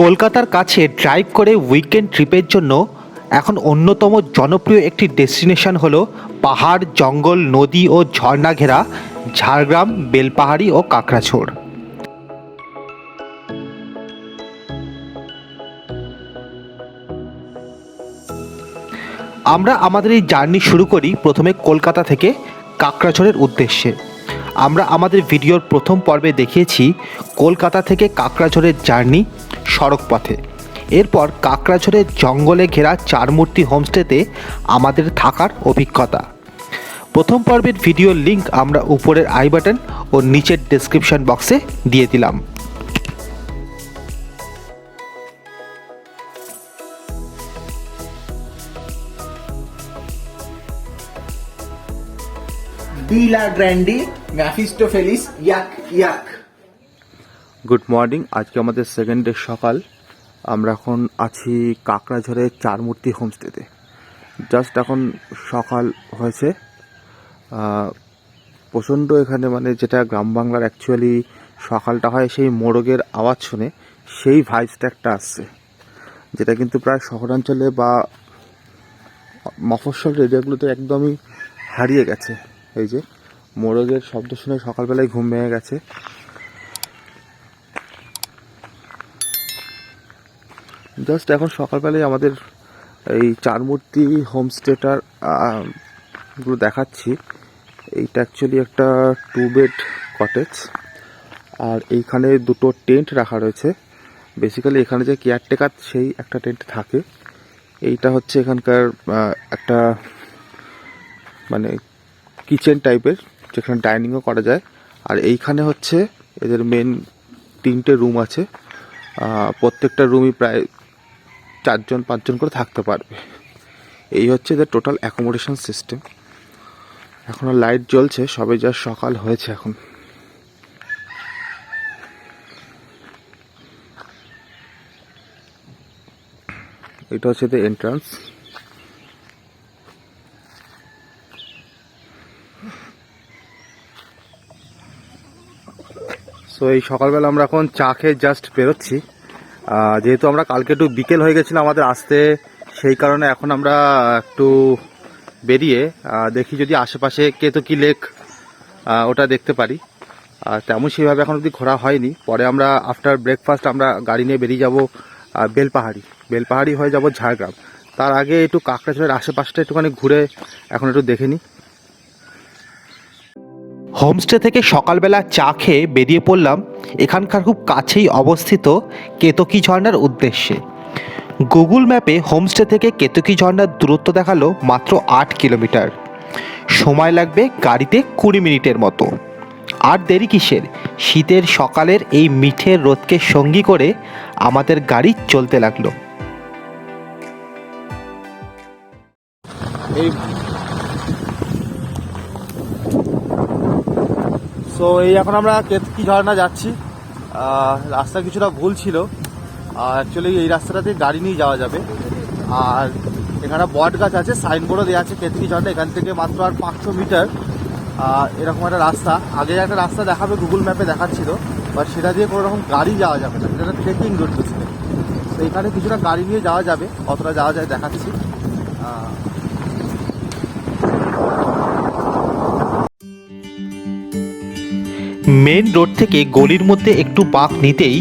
কলকাতার কাছে ড্রাইভ করে উইকেন্ড ট্রিপের জন্য এখন অন্যতম জনপ্রিয় একটি ডেস্টিনেশন হলো পাহাড়, জঙ্গল, নদী ও ঝর্ণা ঘেরা ঝাড়গ্রাম, বেলপাহাড়ি ও কাকড়াঝোড়। আমরা আমাদের এই জার্নি শুরু করি প্রথমে কলকাতা থেকে কাকড়াঝোড়ের উদ্দেশ্যে। আমরা আমাদের ভিডিওর প্রথম পর্বে দেখিয়েছি কলকাতা থেকে কাকড়াঝোড়ের জার্নি সড়ক পথে। এরপর কাকড়াঝোড়ের জঙ্গলে ঘেরা চারমূর্তি হোমস্টেতে আমাদের থাকার অভিজ্ঞতা। প্রথম পর্বের ভিডিওর লিঙ্ক আমরা উপরের আই বাটন ও নিচের ডেসক্রিপশন বক্সে দিয়ে দিলাম। Villa Grande, Mephistopheles, Yak Yak. Good morning. আজকে আমাদের সেকেন্ড ডে সকাল। আমরা এখন আছি কাকড়াঝোড়ের চারমূর্তি হোমস্টেতে। জাস্ট এখন সকাল হয়েছে। প্রচণ্ড এখানে মানে যেটা গ্রাম বাংলার অ্যাকচুয়ালি সকালটা হয় সেই মোরগের আওয়াজ শুনে সেই ভাইবসটা একটা আসছে, যেটা কিন্তু প্রায় শহরাঞ্চলে বা মফস্বল এরিয়াগুলোতে একদমই হারিয়ে গেছে। এই যে মোরগের শব্দ শুনে সকালবেলায় ঘুম ভেঙে গেছে। জাস্ট এখন সকালবেলায় আমাদের এই চারমূর্তি হোমস্টেটার গুলো দেখাচ্ছি। এইটা অ্যাকচুয়ালি একটা 2 বেড কটেজ, আর এইখানে দুটো টেন্ট রাখা রয়েছে। বেসিক্যালি এখানে যে কেয়ারটেকার সেই একটা টেন্ট থাকে। এইটা হচ্ছে এখানকার একটা মানে কিচেন টাইপের, যেখানে ডাইনিংও করা যায়। আর এইখানে হচ্ছে এদের মেন 3টে রুম আছে। প্রত্যেকটা রুমই প্রায় 4-5 জন করে থাকতে পারবে। এই হচ্ছে এদের টোটাল অ্যাকোমোডেশন সিস্টেম। এখনও লাইট জ্বলছে, সবে যা সকাল হয়েছে এখন। এটা হচ্ছে এদের এন্ট্রান্স। সো এই সকালবেলা আমরা এখন চা খেয়ে জাস্ট বেরোচ্ছি। যেহেতু আমরা কালকে একটু বিকেল হয়ে গেছিলো আমাদের আসতে, সেই কারণে এখন আমরা একটু বেরিয়ে দেখি যদি আশেপাশে কেতকী লেক ওটা দেখতে পারি। তেমন সেইভাবে এখন অবধি ঘোরা হয়নি। পরে আমরা আফটার ব্রেকফাস্ট আমরা গাড়ি নিয়ে বেরিয়ে যাব বেলপাহাড়ি হয়ে যাব ঝাড়গ্রাম। তার আগে একটু কাকড়াঝোড়ের আশেপাশটা একটুখানি ঘুরে এখন একটু দেখে নিই। হোমস্টে থেকে সকালবেলা চা খেয়ে বেরিয়ে পড়লাম এখানকার খুব কাছেই অবস্থিত কেতকী ঝর্ণার উদ্দেশ্যে। গুগল ম্যাপে হোমস্টে থেকে কেতকী ঝর্ণার দূরত্ব দেখালো মাত্র 8 কিলোমিটার। সময় লাগবে গাড়িতে 20 মিনিটের মতো। আর দেরি কিসের, শীতের সকালের এই মিঠে রোদকে সঙ্গী করে আমাদের গাড়ি চলতে লাগলো। এই এখন আমরা কেতকী ঝর্ণা যাচ্ছি। রাস্তা কিছুটা ভুল ছিল, অ্যাকচুয়ালি এই রাস্তাটাতে গাড়ি নিয়ে যাওয়া যাবে। আর এখানে বট গাছ আছে, সাইনবোর্ডও দেওয়া আছে কেতকী ঝর্ণা এখান থেকে মাত্র আর 500 মিটার। এরকম একটা রাস্তা, আগে একটা রাস্তা দেখাবে গুগল ম্যাপে দেখাচ্ছিল, বাট সেটা দিয়ে কোনো রকম গাড়ি যাওয়া যাবে না, এটা ট্রেকিং রুট বেসিক্যালি। তো এখানে কিছুটা গাড়ি নিয়ে যাওয়া যাবে, কতটা যাওয়া যায় দেখাচ্ছি। মেন রোড থেকে গলির মধ্যে একটু বাঁক নিতেই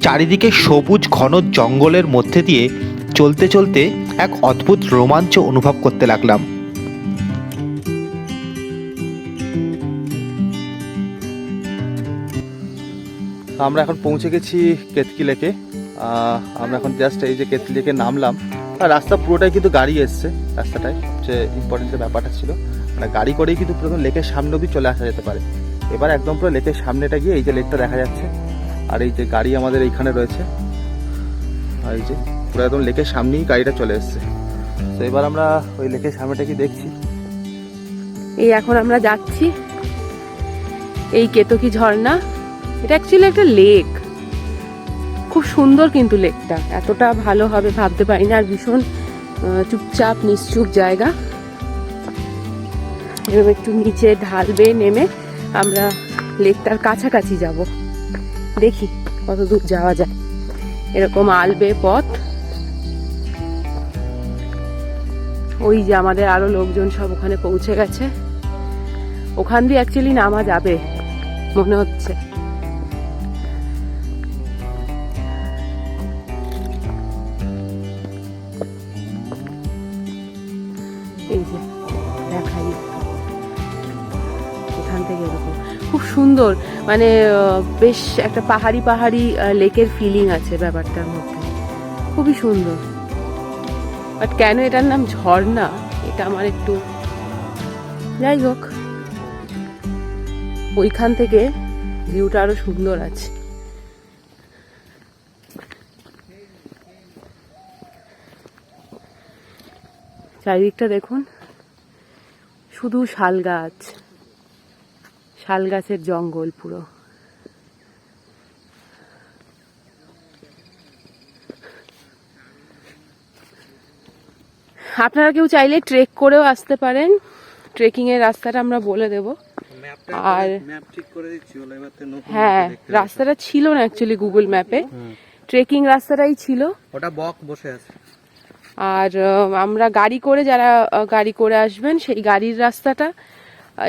চারিদিকে সবুজ ঘন জঙ্গলের মধ্যে দিয়ে চলতে চলতে এক অদ্ভুত রোমাঞ্চ অনুভব করতে লাগলাম। আমরা এখন পৌঁছে গেছি কেতকী লেকে। আমরা এখন জাস্ট এই যে কেতকী লেকে নামলাম। আর রাস্তা পুরোটাই কিন্তু গাড়ি এসছে, রাস্তাটায় যে ইম্পর্টেন্ট ব্যাপারটা ছিল, মানে গাড়ি করেই কিন্তু পুরো লেকের সামনে অবধি চলে আসা যেতে পারে। এবার একদম পুরো লেকের সামনেটা গিয়ে এই যে লেকটা দেখা যাচ্ছে, আর এই যে গাড়ি আমাদের এইখানে রয়েছে, আর এই যে পুরো একদম লেকের সামনেই গাড়িটা চলে এসছে। তো এবার আমরা ওই লেকের সামনেটা কি দেখছি। এই এখন আমরা যাচ্ছি এই কেতকী ঝর্ণা। এটা অ্যাকচুয়ালি একটা লেক, খুব সুন্দর, কিন্তু লেকটা এতটা ভালো হবে ভাবতে পারি না। আর ভীষণ চুপচাপ নিশ্চুপ জায়গা। এরকম একটু নিচে ঢালবে নেমে আমরা লেকটার কাছাকাছি যাব, দেখি কত দূর যাওয়া যায়। এরকম আলবে পথ। ওই যে আমাদের আরো লোকজন সব ওখানে পৌঁছে গেছে, ওখান দিয়ে অ্যাকচুয়ালি নামা যাবে মনে হচ্ছে। এই যে দেখাই এখান থেকে এরকম খুব সুন্দর, মানে বেশ একটা পাহাড়ি পাহাড়ি লেকের ফিলিং আছে ব্যাপারটার মধ্যে, খুবই সুন্দর। বাট কেন এটার নাম ঝর্ণা এটা আমার একটু, যাই হোক ওইখান থেকে ভিউটা আরো সুন্দর আছে। চারিদিকটা দেখুন, শুধু শাল গাছ, শাল গাছের জঙ্গল পুরো। আপনারা কেউ চাইলে ট্রেক করেও আসতে পারেন, ট্রেকিং এর রাস্তাটা আমরা বলে দেব। আর হ্যাঁ, রাস্তাটা ছিল না অ্যাকচুয়ালি গুগল ম্যাপে, ট্রেকিং রাস্তাটাই ছিল, ওটা বক বসে আছে। আর আমরা গাড়ি করে, যারা গাড়ি করে আসবেন সেই গাড়ির রাস্তাটা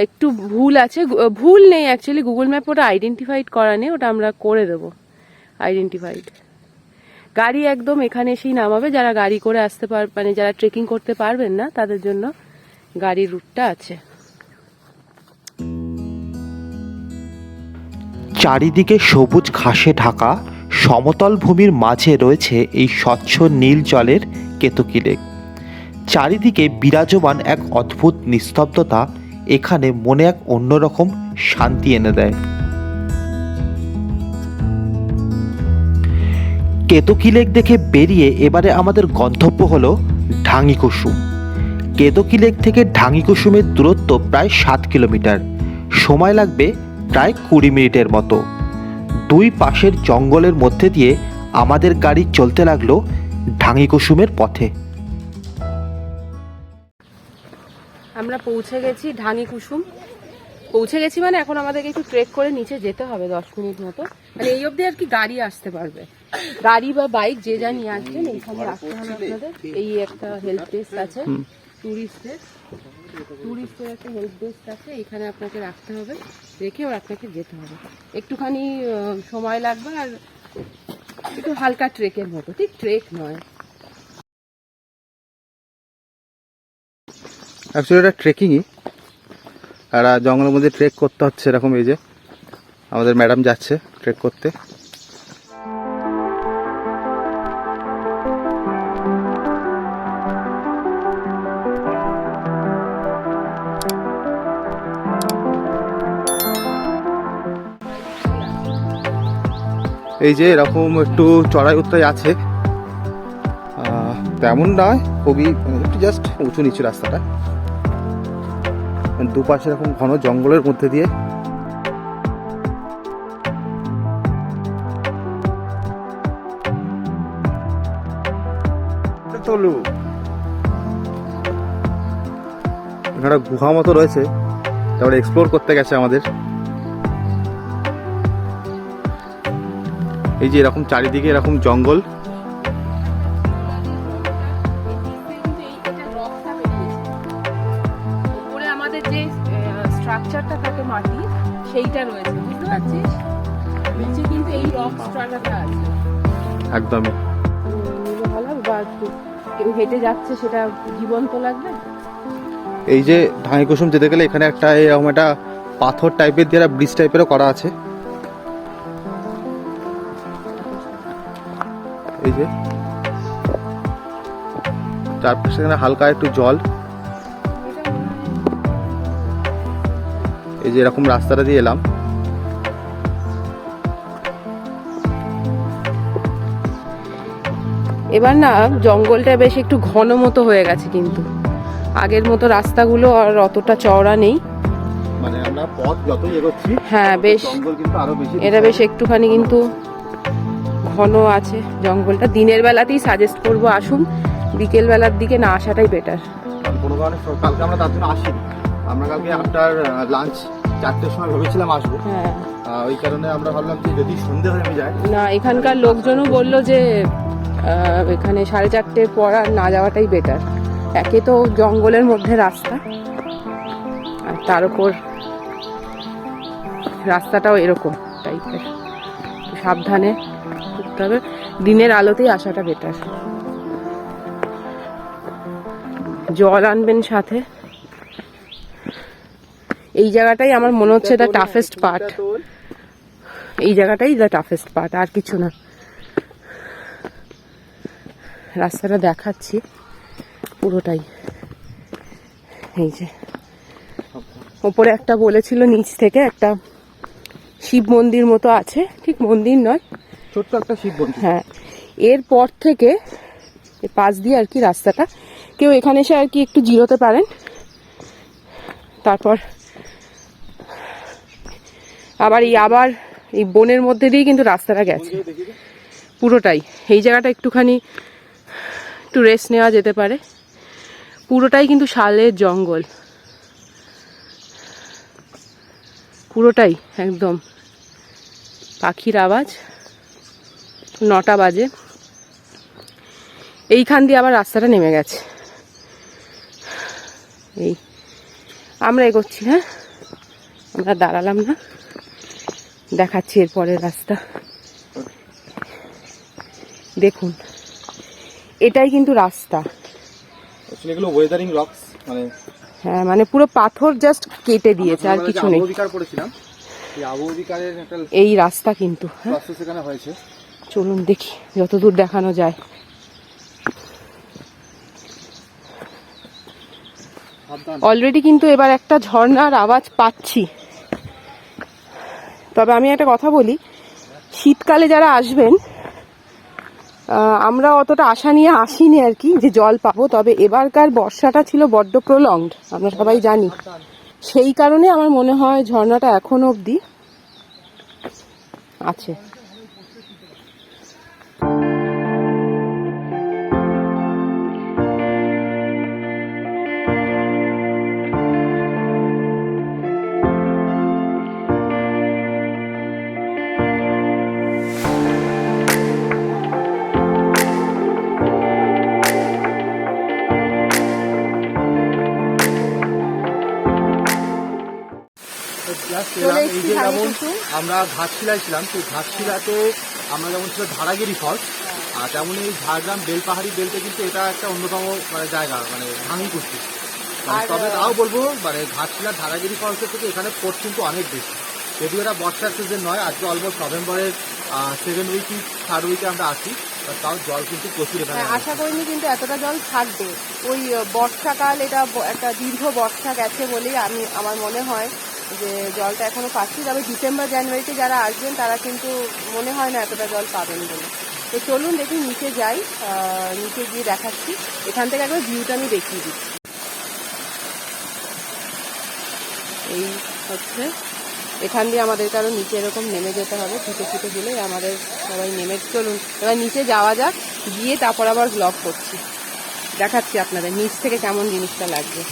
একটু ভুল আছে, ভুল নেই অ্যাকচুয়ালি, গুগল ম্যাপ ওটা আইডেন্টিফাইড করা নেই, ওটা আমরা করে দেবো আইডেন্টিফাইড। গাড়ি একদম এখানে এসেই নামাবে, যারা গাড়ি করে আসতে মানে যারা ট্রেকিং করতে পারবেন না তাদের জন্য গাড়ির রুটটা আছে। চারিদিকে সবুজ ঘাসে ঢাকা সমতল ভূমির মাঝে রয়েছে এই স্বচ্ছ নীল জলের কেতকী লেক। চারিদিকে বিরাজমান এক অদ্ভুত নিস্তব্ধতা এখানে মনে এক অন্যরকম শান্তি এনে দেয়। কেতকী লেক দেখে বেরিয়ে এবারে আমাদের গন্তব্য হলো ঢাঙ্গিকুসুম। কেতকী লেক থেকে ঢাঙ্গিকুসুমের দূরত্ব প্রায় 7 কিলোমিটার, সময় লাগবে প্রায় 20 মিনিটের মতো। দুই পাশের জঙ্গলের মধ্যে দিয়ে আমাদের গাড়ি চলতে লাগলো ঢাঙ্গিকুসুমের পথে। আমরা পৌঁছে গেছি ঢাঙ্গিকুসুম, পৌঁছে গেছি মানে এখন আমাদেরকে একটু ট্রেক করে নিচে যেতে হবে 10 মিনিট মতো, মানে এই অবধি আর কি গাড়ি আসতে পারবে, গাড়ি বা বাইক যে যা নিয়ে আসবেন এইখানে রাখতে হবে আপনাদের। এই একটা হেল্প ডেস্ক আছে, টুরিস্টের একটা হেল্প ডেস্ক আছে, এখানে আপনাকে রাখতে হবে, রেখে ওর আপনাকে যেতে হবে। একটুখানি সময় লাগবে আর একটু হালকা ট্রেকের মতো, ঠিক ট্রেক নয়। অ্যাকচুয়ালি এটা ট্রেকিংই, আর জঙ্গলের মধ্যে ট্রেক করতে হচ্ছে এরকম। এই যে আমাদের ম্যাডাম যাচ্ছে ট্রেক করতে। এই যে এরকম একটু চড়াই উতরাই আছে, তেমন নয়, খুবই একটু জাস্ট উঁচু নিচু রাস্তাটা, দুপাশে এরকম ঘন জঙ্গলের মধ্যে দিয়ে। এখানে গুহা মতো রয়েছে, তারপরে এক্সপ্লোর করতে গেছে আমাদের। এই যে এরকম চারিদিকে এরকম জঙ্গল, উপরে আমাদের যে স্ট্রাকচারটা থাকে মাটি সেইটা রয়েছে, বুঝতে পারছিস, নিচে কিন্তু এই রক স্ট্রাকচারটা আছে একদমই। ভালো হবে, বা কেউ হেঁটে যাচ্ছে সেটা জীবন্ত লাগবে। এই যে ঢাঙ্গিকুসুম যেতে গেলে এখানে একটা এরকম একটা পাথর টাইপের দিয়ে ব্রিজ টাইপেরও করা আছে। এই যে চারপাশে এখানে হালকা একটু জল, এই যে এরকম রাস্তাটা দিয়ে এলাম। এবার না জঙ্গলটা বেশ একটু ঘন মতো হয়ে গেছে, কিন্তু আগের মতো রাস্তাগুলো আর অতটা চওড়া নেই, মানে আমরা পথ যতই এগোচ্ছি হ্যাঁ বেশ জঙ্গল কিন্তু আরো বেশি, এটা বেশ একটুখানি কিন্তু ঘন আছে জঙ্গলটা। দিনের বেলাতেই সাজেস্ট করবো আসুন, বিকেল বেলার দিকে না আসাটাই বেটার। কোনো কারণে কালকে আমরা তার জন্য আসিনি, আমরা কালকে আফটার লাঞ্চ 4টের সময় ভেবেছিলাম আসবো, হ্যাঁ ওই কারণে আমরা ভাবলাম যে যদি সন্ধে হয়ে যায়। না, এখানকার লোকজনও বললো যে এখানে 4:30 পর আর না যাওয়াটাই বেটার। একে তো জঙ্গলের মধ্যে রাস্তা, আর তার উপর রাস্তাটাও এরকম টাইপের, সাবধানে করতে হবে। দিনের আলোতেই আসাটা বেটার। জল আনবেন সাথে। এই জায়গাটাই আমার মনে হচ্ছে দ্য টাফেস্ট পার্ট। এই জায়গাটাই দ্য টাফেস্ট পার্ট, আর কিছু না। রাস্তাটা দেখাচ্ছি পুরোটাই। এই যে ওপরে একটা বলেছিল নিচ থেকে একটা শিব মন্দির মতো আছে, ঠিক মন্দির নয়, ছোট্ট একটা শিব মন্দির। হ্যাঁ, এরপর থেকে পাশ দিয়ে আর কি রাস্তাটা, কেউ এখানে এসে আর কি একটু জিরোতে পারেন। তারপর আবার এই বনের মধ্যে দিয়ে কিন্তু রাস্তাটা গেছে পুরোটাই। এই জায়গাটা একটুখানি একটু রেস্ট নেওয়া যেতে পারে। পুরোটাই কিন্তু শালের জঙ্গল, পুরোটাই একদম। পাখির আওয়াজ। 9টা বাজে। এইখান দিয়ে আবার রাস্তাটা নেমে গেছে। এই আমরা এগোচ্ছি, হ্যাঁ, আমরা দাঁড়ালাম না, দেখাচ্ছি এরপরের রাস্তা। দেখুন, এটাই কিন্তু রাস্তা। এগুলো ওয়েদারিং রকস, মানে হ্যাঁ, মানে পুরো পাথর জাস্ট কেটে দিয়েছে, আর কিছু নেই। অধিকার করেছিলাম, এই অধিকারের একটা এই রাস্তা কিন্তু, হ্যাঁ, প্রসেস এখানে হয়েছে। চলুন দেখি যতদূর দেখানো যায়। অলরেডি কিন্তু এবার একটা ঝর্ণার আওয়াজ পাচ্ছি। তবে আমি একটা কথা বলি, শীতকালে যারা আসবেন, আমরা অতটা আশা নিয়ে আসিনি আর কি যে জল পাবো। তবে এবারকার বর্ষাটা ছিল বড্ড প্রলংড, আমরা সবাই জানি। সেই কারণে আমার মনে হয় ঝর্ণাটা এখনো অবধি আছে। চলে এই এসেছি যে যেমন ধানকুসুম। আমরা ঘাটশিলায় ছিলাম, সেই ঘাটশিলাতে আমরা যেমন ছিল ধারাগিরি ফলস, আর তেমন এই ঝাড়গ্রাম বেলপাহাড়ি বেলতে কিন্তু এটা একটা অন্যতম মানে জায়গা, মানে ধানকুসি। তবে তাও বলবো মানে ঘাটশিলার ধারাগিরি ফলসের থেকে এখানে স্পোর্ট কিন্তু অনেক বেশি। যদিও এটা বর্ষার সিজন নয়, আজকে অলমোস্ট নভেম্বরের 7 উইক 3rd উইকে আমরা আসি, তাও জল কিন্তু প্রচুর এখানে। আশা করিনি কিন্তু এতটা জল থাকবে। ওই বর্ষাকাল, এটা একটা দীর্ঘ বর্ষা গেছে বলেই আমার মনে হয় যে জলটা এখনো পাচ্ছি। তবে ডিসেম্বর জানুয়ারিতে যারা আসবেন তারা কিন্তু মনে হয় না এতটা জল পাবেন বলে। তো চলুন দেখি নিচে যাই, নিচে গিয়ে দেখাচ্ছি। এখান থেকে একবার ভিউটা আমি দেখিয়ে দিচ্ছি। এই হচ্ছে, এখান দিয়ে আমাদেরকে আরো নিচে এরকম নেমে যেতে হবে, ছুটে ছুটে গেলে আমাদের সবাই নেমে। চলুন এবার নিচে যাওয়া যাক, গিয়ে তারপর আবার ব্লগ করছি, দেখাচ্ছি আপনাদের নিচ থেকে কেমন জিনিসটা লাগবে।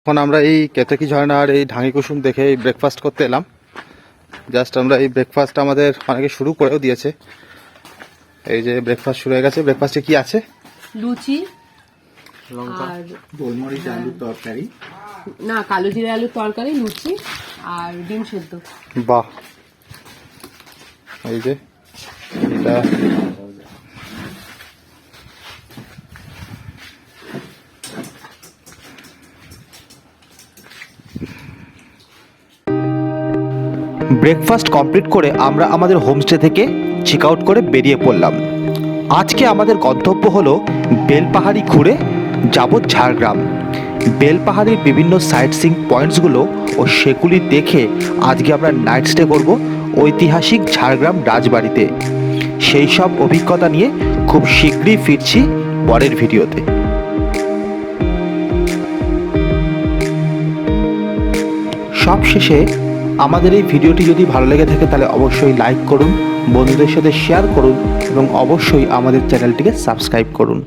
এখন আমরা এই কেতকী ঝর্ণা আর এই ঢাঙ্গিকুসুম দেখে ব্রেকফাস্ট করতে এলাম। জাস্ট আমরা এই ব্রেকফাস্ট আমাদের অনেকে শুরু করেও দিয়েছে। এই যে ব্রেকফাস্ট শুরু হয়ে গেছে। ব্রেকফাস্টে কি আছে? লুচি, লঙ্কা। আর গোলমরিচ আলুর তরকারি। না, কালো জিরে আলুর তরকারি, লুচি আর ডিম সেদ্ধ। বাহ, এই যে এটা ব্রেকফাস্ট কমপ্লিট করে আমরা আমাদের হোমস্টে থেকে চেক আউট করে বেরিয়ে পড়লাম। আজকে আমাদের গন্তব্য হলো বেলপাহাড়ি ঘুরে যাব ঝাড়গ্রাম। বেলপাহাড়ির বিভিন্ন সাইট সিইং পয়েন্টসগুলো ও সেগুলি দেখে আজকে আমরা নাইট স্টে করব ঐতিহাসিক ঝাড়গ্রাম রাজবাড়িতে। সেই সব অভিজ্ঞতা নিয়ে খুব শীঘ্রই ফিরছি পরের ভিডিওতে। সবশেষে আমাদের এই ভিডিওটি যদি ভালো লেগে থাকে তাহলে অবশ্যই লাইক করুন, বন্ধুদের সাথে শেয়ার করুন এবং অবশ্যই আমাদের চ্যানেলটিকে সাবস্ক্রাইব করুন।